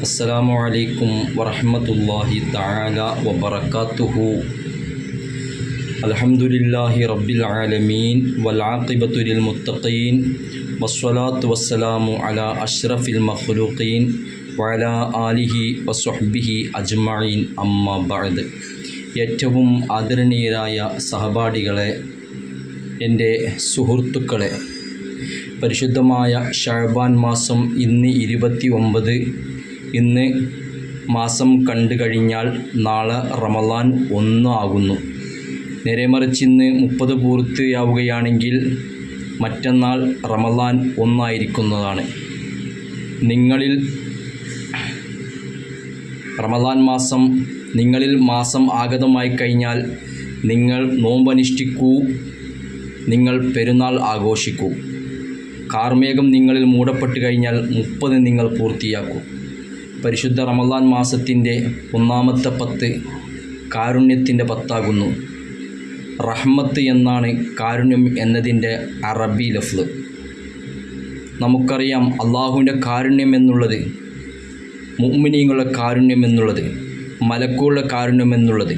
അസ്സലാമു അലൈക്കും വറഹ്മത്തുള്ളാഹി തആല വബറകാതുഹു. അൽഹംദുലില്ലാഹി റബ്ബിൽ ആലമീൻ വൽ ആഖിബത്തു ലിൽ മുത്തഖീൻ വസ്സലാത്തു വസ്സലാമു അലാ അഷ്റഫിൽ മഖ്ലൂഖീൻ വഅലാ ആലിഹി വസ്വഹ്ബിഹി അജ്മഈൻ. അമ്മാ ബഅദ്. ഏറ്റവും ആദരണീയരായ സഹപാഠികളെ, എൻ്റെ സുഹൃത്തുക്കളെ, പരിശുദ്ധമായ ശഅബാൻ മാസം ഇന്ന് 29. ഇന്ന് മാസം കണ്ടു കഴിഞ്ഞാൽ നാളെ റമളാൻ 1 ആകുന്നു. നേരെമറിച്ച് ഇന്ന് 30 പൂർത്തിയാവുകയാണെങ്കിൽ മറ്റന്നാൾ റമളാൻ 1 ആയിരിക്കുന്നതാണ്. നിങ്ങളിൽ മാസം ആഗതമായി കഴിഞ്ഞാൽ നിങ്ങൾ നോമ്പനുഷ്ഠിക്കൂ, നിങ്ങൾ പെരുന്നാൾ ആഘോഷിക്കൂ. കാർമേഘം നിങ്ങളിൽ മൂടപ്പെട്ട് കഴിഞ്ഞാൽ 30 നിങ്ങൾ പൂർത്തിയാക്കൂ. പരിശുദ്ധ റമളാൻ മാസത്തിൻ്റെ 1-ാമത്തെ 10 കാരുണ്യത്തിൻ്റെ 10 റഹ്മത്ത് എന്നാണ് കാരുണ്യം എന്നതിൻ്റെ അറബി ലഫ്ള്. നമുക്കറിയാം അള്ളാഹുവിൻ്റെ കാരുണ്യം എന്നുള്ളത്, മുഅ്മിനീങ്ങളുടെ കാരുണ്യം എന്നുള്ളത്, മലക്കുകളുടെ കാരുണ്യം എന്നുള്ളത്,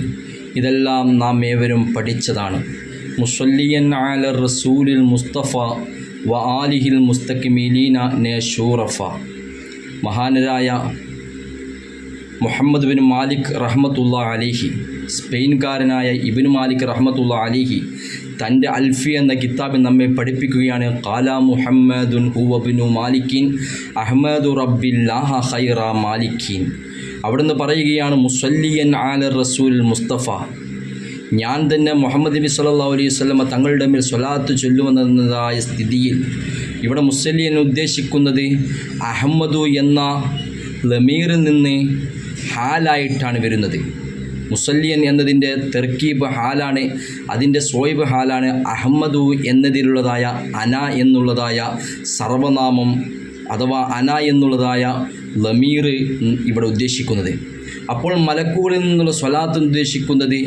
ഇതെല്ലാം നാം ഏവരും പഠിച്ചതാണ്. മുസല്ലിയൻ അല റസൂലിൽ മുസ്തഫ വ ആലിഹിൽ മുസ്തഖ്മിലീന നശൂറഫ. മഹാനരായ മുഹമ്മദ് ബിൻ മാലിക് റഹ്മത്തുള്ളാഹി അലൈഹി, സ്പെയിൻകാരനായ ഇബ്നു മാലിക് റഹ്മത്തുള്ളാഹി അലൈഹി തൻ്റെ അൽഫി എന്ന കിതാബിൽ നമ്മെ പഠിപ്പിക്കുകയാണ്. ഖാല മുഹമ്മദുൻ ഹുവ ബിനു മാലിക്കിൻ അഹ്മദു റബ്ബില്ലാഹ ഖൈറ മാലിക്കീൻ. അവിടുന്ന് പറയുകയാണ്, മുസല്ലിയൻ അല റസൂൽ മുസ്തഫ, ഞാൻ തന്നെ മുഹമ്മദ് നബി സല്ലല്ലാഹു അലൈഹി വസല്ലമ തങ്ങളുടെ മേൽ സ്വലാത്ത് ചൊല്ലുമെന്നതായ സ്ഥിതിയിൽ ഇവിടെ മുസല്ലിയൻ ഉദ്ദേശിക്കുന്നത് അഹമ്മദു എന്ന ലമീറിൽ നിന്ന് ഹാലായിട്ടാണ് വരുന്നത്. മുസല്ലിയൻ എന്നതിൻ്റെ തെർക്കീബ് ഹാലാണ്, അതിൻ്റെ സോയിബ് ഹാലാണ്. അഹമ്മദു എന്നതിലുള്ളതായ അന എന്നുള്ളതായ സർവനാമം അഥവാ അന എന്നുള്ളതായ ലമീർ ഇവിടെ ഉദ്ദേശിക്കുന്നത്. അപ്പോൾ മലക്കുകളിൽ നിന്നുള്ള സ്വലാത്ത് ഉദ്ദേശിക്കുന്നത്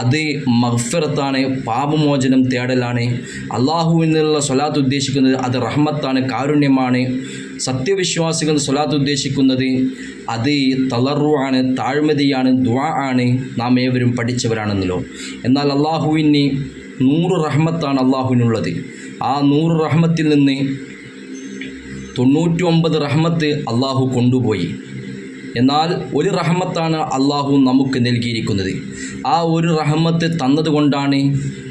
അത് മഗ്ഫിറത്താണ്, പാപമോചനം തേടലാണ്. അള്ളാഹുവിൽ നിന്നുള്ള സ്വലാത്ത് ഉദ്ദേശിക്കുന്നത് അത് റഹ്മത്താണ്, കാരുണ്യമാണ്. സത്യവിശ്വാസികൾ സ്വലാത്ത് ഉദ്ദേശിക്കുന്നത് അത് തളറുവാണ്, താഴ്മതിയാണ്, ദുആ ആണ്. നാം ഏവരും പഠിച്ചവരാണെന്നല്ലോ. എന്നാൽ അള്ളാഹുവിന് 100 റഹ്മത്താണ് അള്ളാഹുവിനുള്ളത്. ആ 100 റഹ്മത്തിൽ നിന്ന് 99 റഹ്മത്ത് അള്ളാഹു കൊണ്ടുപോയി. എന്നാൽ ഒരു റഹ്മത്താണ് അള്ളാഹു നമുക്ക് നൽകിയിരിക്കുന്നത്. ആ ഒരു റഹ്മത്ത് തന്നതുകൊണ്ടാണ്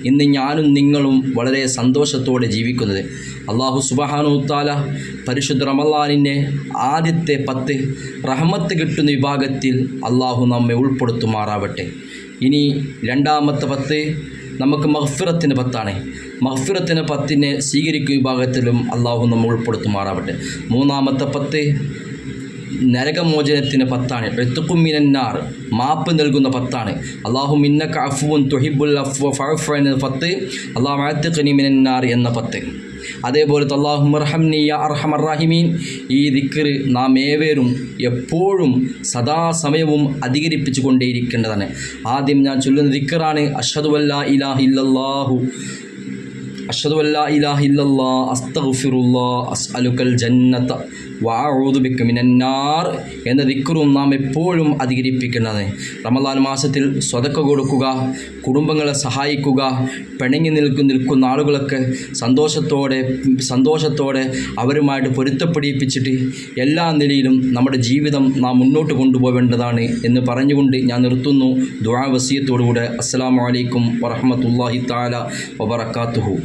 ഇന്ന് ഞാനും നിങ്ങളും വളരെ സന്തോഷത്തോടെ ജീവിക്കുന്നത്. അള്ളാഹു സുബ്ഹാനഹു തആല പരിശുദ്ധ റമളാനിൻ്റെ ആദ്യത്തെ 10 റഹ്മത്ത് കിട്ടുന്ന വിഭാഗത്തിൽ അള്ളാഹു നമ്മെ ഉൾപ്പെടുത്തുമാറാവട്ടെ. ഇനി 2-ാമത്തെ 10 നമുക്ക് മഗ്ഫിറത്തിൻ്റെ 10 മഗ്ഫിറത്തിൻ്റെ 10 സ്വീകരിക്കുന്ന വിഭാഗത്തിലും അള്ളാഹു നമ്മെ ഉൾപ്പെടുത്തുമാറാവട്ടെ. 3-ാമത്തെ 10 നരകമോചനത്തിന് 10 ഇത്ഖും മിനന്നാർ, മാപ്പ് നൽകുന്ന 10. അല്ലാഹുമ്മ ഇന്നക അഫ്വുൻ തുഹിബ്ബുൽ അഫ്വ ഫഅഫു അൻ 10 അല്ലാഹുമ്മ അത്ഖിനി മിനന്നാർ എന്ന 10. അതേപോലെ അല്ലാഹുമ്മ അർഹംനി യാ അർഹമർ റഹീമീൻ. ഈ ദിക്ർ നാം ഏവരും എപ്പോഴും സദാസമയവും അധികരിപ്പിച്ചു കൊണ്ടേയിരിക്കേണ്ടതാണ്. ആദ്യം ഞാൻ ചൊല്ലുന്ന ദിക്റാണ് അഷ്ഹദു അല്ലാ ഇലാഹ ഇല്ലല്ലാഹു അഷ്ഹദു അല്ലാ ഇലാഹ ഇല്ലല്ലാഹ് അസ്തഗ്ഫിറുല്ലാഹ് അസ്അലുക്കൽ ജന്നത വഅഊദു ബിക മിനന്നാർ എന്ന ദിക്റും നാം എപ്പോഴും അധികരിപ്പിക്കുന്നത്. റമളാൻ മാസത്തിൽ സ്വതക്ക കൊടുക്കുക, കുടുംബങ്ങളെ സഹായിക്കുക, പിണങ്ങി നിൽക്കുന്ന ആളുകളൊക്കെ സന്തോഷത്തോടെ അവരുമായിട്ട് പൊരുത്തപ്പെടിപ്പിച്ചിട്ട് എല്ലാ നിലയിലും നമ്മുടെ ജീവിതം നാം മുന്നോട്ട് കൊണ്ടുപോകേണ്ടതാണ് എന്ന് പറഞ്ഞുകൊണ്ട് ഞാൻ നിർത്തുന്നു. ദുആ വസിയത്തോടുകൂടെ. അസ്സലാമു അലൈക്കും വറഹ്മത്തുള്ളാഹി തആല വബറകാതുഹു.